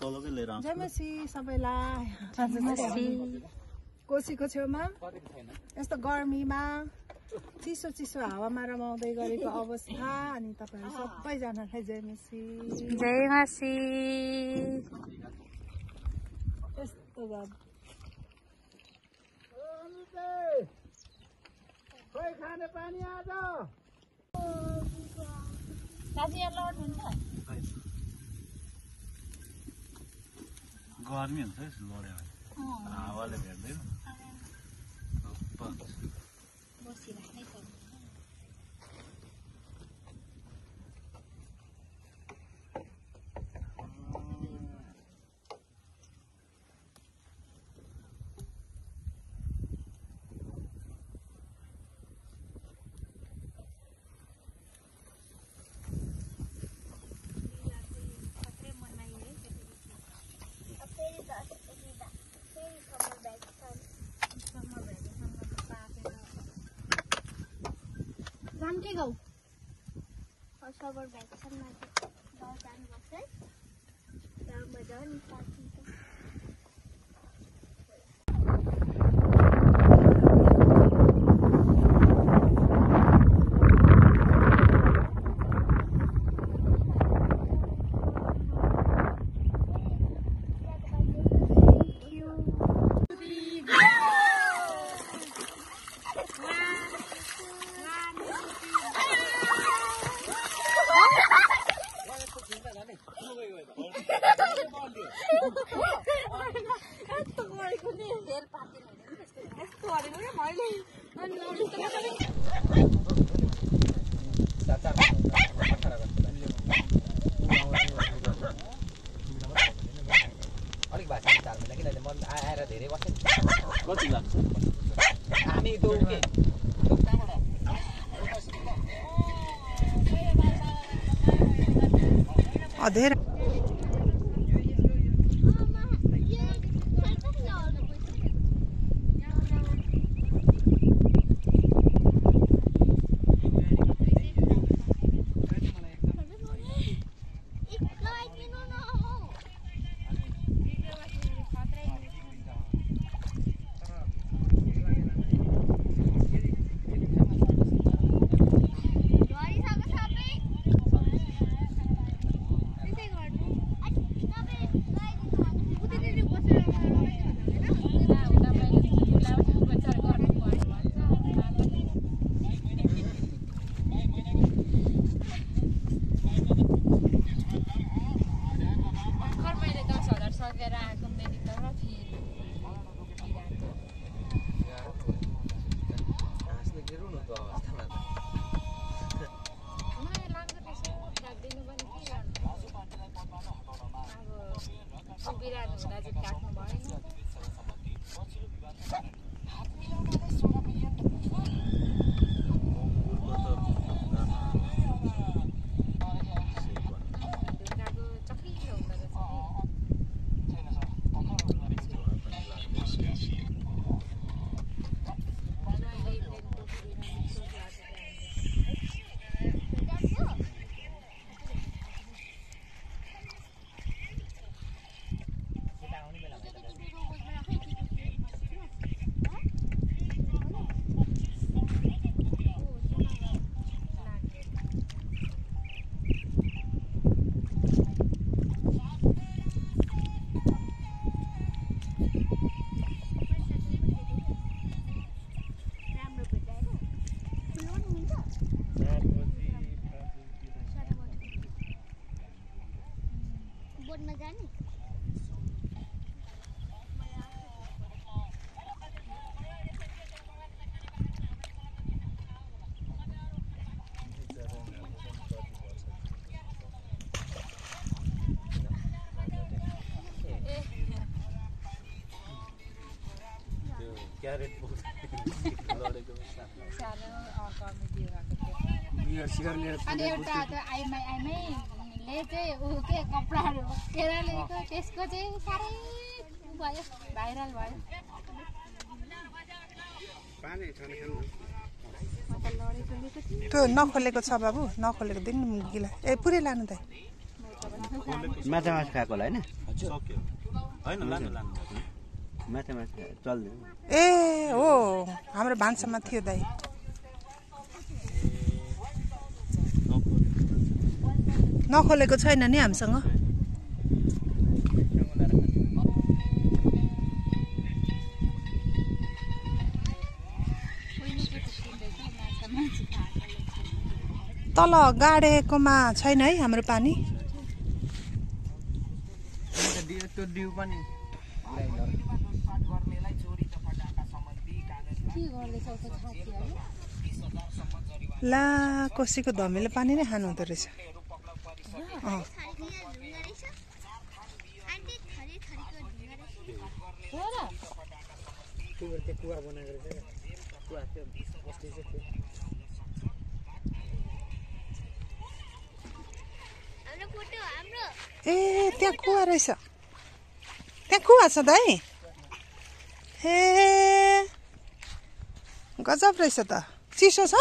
जयमसी सबैलाई कोसीको छेउमा यस्तो गर्मीमा चिसो चिसो हावामा रमाउँदै गरेको अवस्था अनि तपाईहरु सबैजनालाई जयमसी जयमसी यस्तो खोइ खाने पानी आज दाजु यहाँ लड हुन्छ गर्मी हुन्छ लड्यो हावाले भेट्दैन बसिराख्नै छ के गाउँ समर भ्याकेसनमा गाउँ जानुपर्छ है गाउँमा जाऊ नि साथी अलिक भाषा चाल मिल्दैन किनभने म आएर धेरै बस्छ कति लाग्छ हामी त्यो के अधेर बोटमा जाने क्यारेट लडेको सानो कमेडी भएको थियो अनि एउटा आइमाईले चाहिँ ऊ के कपडाहरू बोकेर ल्याएको त्यसको चाहिँ साह्रै भयो भाइरल भयो त्यो नखोलेको छ बाबु नखोलेको दिन गिला ए पुरै लानु त माछा खाएको होला हैन सक्यो होइन लानु माथि माथि चल्दैन ए हो हाम्रो भान्सामा थियो दाइ नखोलेको छैन नि हामीसँग तल गाडेकोमा छैन है हाम्रो पानी त्यो डिउ पनि ला कसैको धमेलो पानी नै खानु हुँदो रहेछ ए त्यहाँ कुवा रहेछ त्यहाँ कुवा छ दाइ हे गजब रहेछ त चिसो छ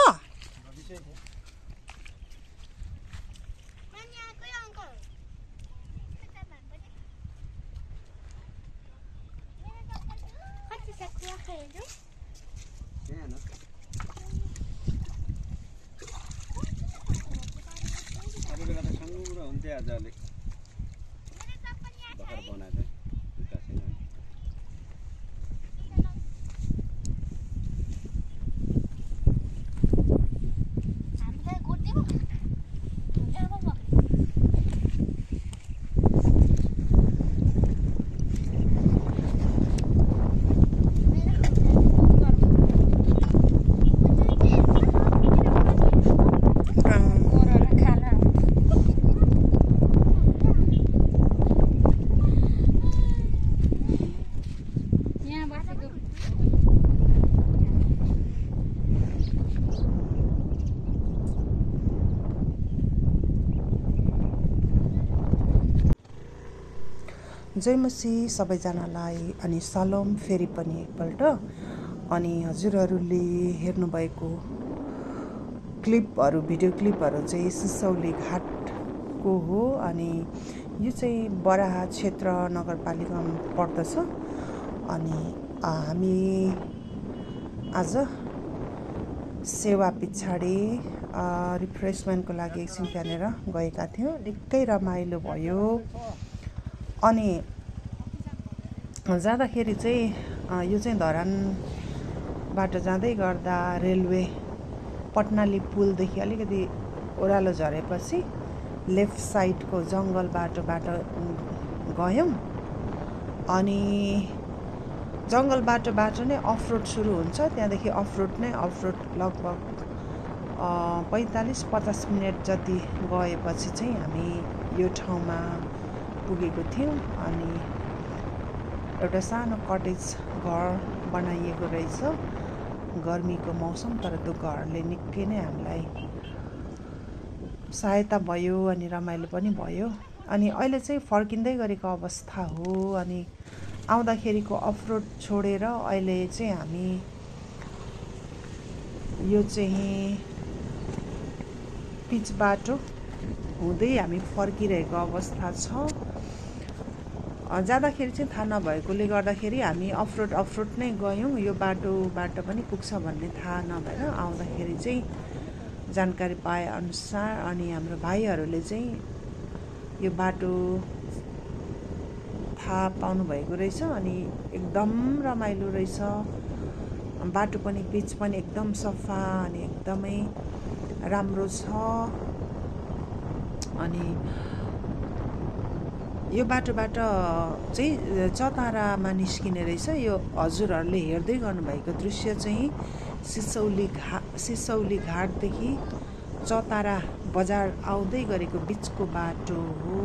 हुन्थ्यो आज अलिक भर्खर बनाएको जय मसीह सबैजनालाई अनि सलोम फेरि पनि एकपल्ट अनि हजुरहरूले हेर्नुभएको क्लिपहरू भिडियो क्लिपहरू चाहिँ सिसौली घाटको हो अनि यो चाहिँ बराहा क्षेत्र नगरपालिकामा पर्दछ अनि हामी आज सेवा पछाडि रिफ्रेसमेन्टको लागि एकछिन त्यहाँनिर गएका थियौँ निकै रमाइलो भयो अनि जाँदाखेरि चाहिँ यो चाहिँ धरानबाट जाँदै गर्दा रेलवे पटनाली पुलदेखि अलिकति ओह्रालो झरेपछि लेफ्ट साइडको जङ्गल बाटोबाट गयौँ अनि जङ्गल बाटोबाट नै अफ रोड सुरु हुन्छ त्यहाँदेखि अफ रोड लगभग 45-50 मिनट जति गएपछि चाहिँ हामी यो ठाउँमा पुगेको थियौँ अनि एउटा सानो कटेज घर बनाइएको रहेछ गर्मीको मौसम तर त्यो घरले निकै नै हामीलाई सहायता भयो अनि रमाइलो पनि भयो अनि अहिले चाहिँ फर्किँदै गरेको अवस्था हो अनि आउँदाखेरिको अफ रोड छोडेर अहिले चाहिँ हामी यो चाहिँ पिच बाटो हुँदै हामी फर्किरहेको अवस्था छ जाँदाखेरि चाहिँ थाहा नभएकोले गर्दाखेरि हामी अफ रोड नै गयौँ यो बाटोबाट पनि पुग्छ भन्ने थाहा नभएर आउँदाखेरि चाहिँ जानकारी पाए अनुसार अनि हाम्रो भाइहरूले चाहिँ यो बाटो थाहा पाउनु भएको रहेछ अनि एकदम रमाइलो रहेछ बाटो पनि पिच पनि एकदम सफा अनि एकदमै राम्रो छ अनि यो बाटोबाट चाहिँ चतारामा निस्किने रहेछ यो हजुरहरूले हेर्दै गर्नुभएको दृश्य चाहिँ सिसौली घाटदेखि चतारा बजार आउँदै गरेको बिचको बाटो हो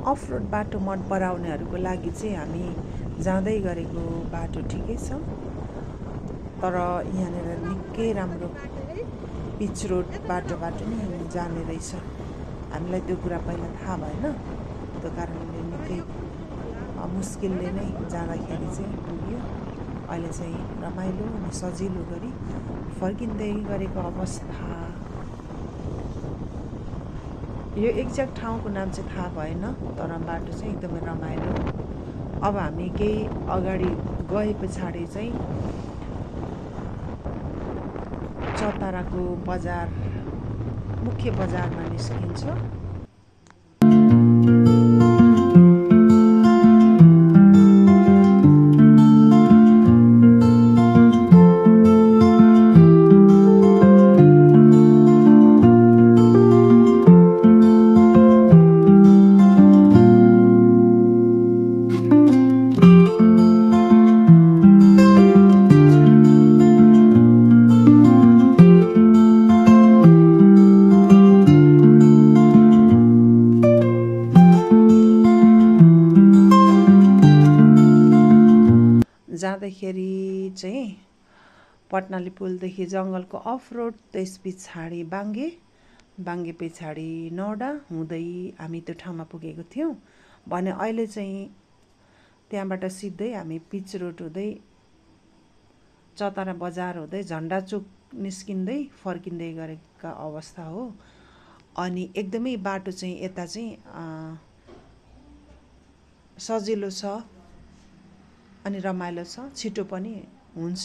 अफ रोड बाटो मन पराउनेहरूको लागि चाहिँ हामी जाँदै गरेको बाटो ठिकै छ तर यहाँनिर निकै राम्रो पिच रोड बाटोबाट नै हामी जाने रहेछ हामीलाई त्यो कुरा पहिला थाहा भएन त्यो कारणले निकै मुस्किलले नै जाँदाखेरि चाहिँ पुग्यो अहिले चाहिँ रमाइलो अनि सजिलो गरी फर्किँदै गरेको अवस्था। यो एक्ज्याक्ट ठाउँको नाम चाहिँ थाहा भएन, तर बाटो चाहिँ एकदमै रमाइलो। अब हामी केही अगाडि गए पछाडि चाहिँ चौताराको बजार, मुख्य बजारमा निस्किन्छ। जाँदाखेरि चाहिँ पटनाली पुलदेखि जङ्गलको अफ रोड, त्यस पछाडि बाङ्गे पछाडि नौडा हुँदै हामी त्यो ठाउँमा पुगेको थियौँ भने अहिले चाहिँ त्यहाँबाट सिधै हामी पिच रोड हुँदै चौतारा बजार हुँदै झन्डा चोक निस्किँदै फर्किँदै गरेका अवस्था हो। अनि एकदमै बाटो चाहिँ यता चाहिँ सजिलो छ अनि रमाइलो छ, छिटो पनि हुन्छ।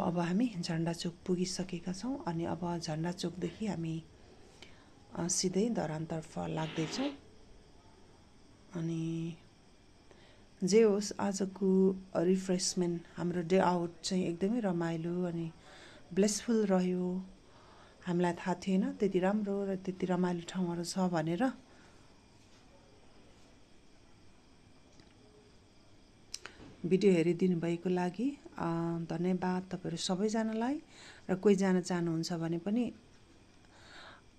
अब हामी झन्डा चोक पुगिसकेका छौँ अनि अब झन्डा चोकदेखि हामी सिधै धरानतर्फ लाग्दैछौँ। अनि जे होस् आजको रिफ्रेसमेन्ट हाम्रो डे आउट चाहिँ एकदमै रमाइलो अनि ब्लेसफुल रह्यो। हामीलाई थाहा थिएन त्यति राम्रो र त्यति रमाइलो ठाउँहरू छ भनेर। भिडियो हेरिदिनु भएको लागि धन्यवाद तपाईहरु सबैजनालाई। र कोही जान चाहनुहुन्छ भने पनि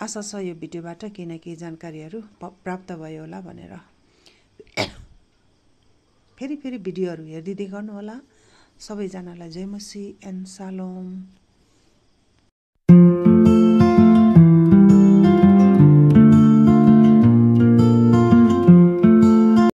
आशा छ यो भिडियोबाट केही न केही जानकारीहरू प्राप्त भयो होला भनेर। फेरि भिडियोहरू हेरिदिँदै गर्नु होला। सबैजनालाई जय मसी एन्ड सालोम।